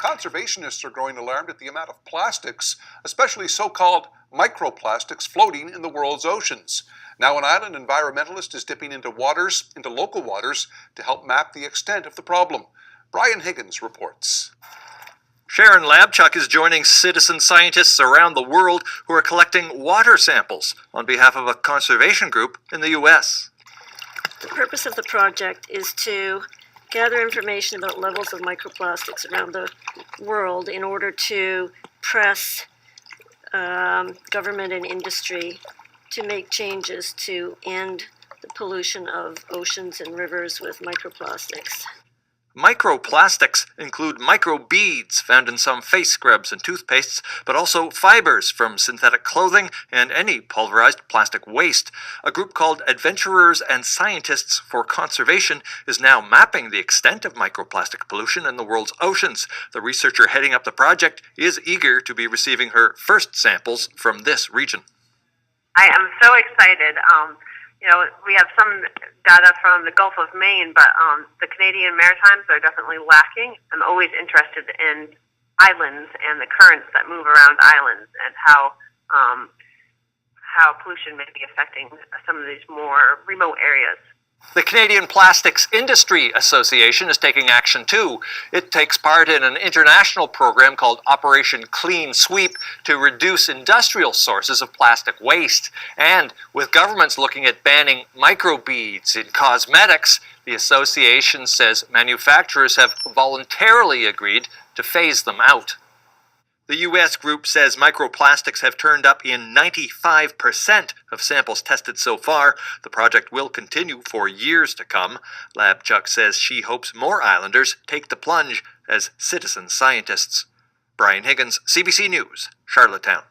Conservationists are growing alarmed at the amount of plastics, especially so-called microplastics, floating in the world's oceans. Now an island environmentalist is dipping into local waters, to help map the extent of the problem. Brian Higgins reports. Sharon Labchuk is joining citizen scientists around the world who are collecting water samples on behalf of a conservation group in the U.S. The purpose of the project is to gather information about levels of microplastics around the world in order to press government and industry to make changes to end the pollution of oceans and rivers with microplastics. Microplastics include microbeads found in some face scrubs and toothpastes, but also fibers from synthetic clothing and any pulverized plastic waste. A group called Adventurers and Scientists for Conservation is now mapping the extent of microplastic pollution in the world's oceans. The researcher heading up the project is eager to be receiving her first samples from this region. I am so excited. We have some data from the Gulf of Maine, but the Canadian Maritimes are definitely lacking. I'm always interested in islands and the currents that move around islands and how pollution may be affecting some of these more remote areas. The Canadian Plastics Industry Association is taking action too. It takes part in an international program called Operation Clean Sweep to reduce industrial sources of plastic waste. And with governments looking at banning microbeads in cosmetics, the association says manufacturers have voluntarily agreed to phase them out. The U.S. group says microplastics have turned up in 95% of samples tested so far. The project will continue for years to come. Labchuk says she hopes more islanders take the plunge as citizen scientists. Brian Higgins, CBC News, Charlottetown.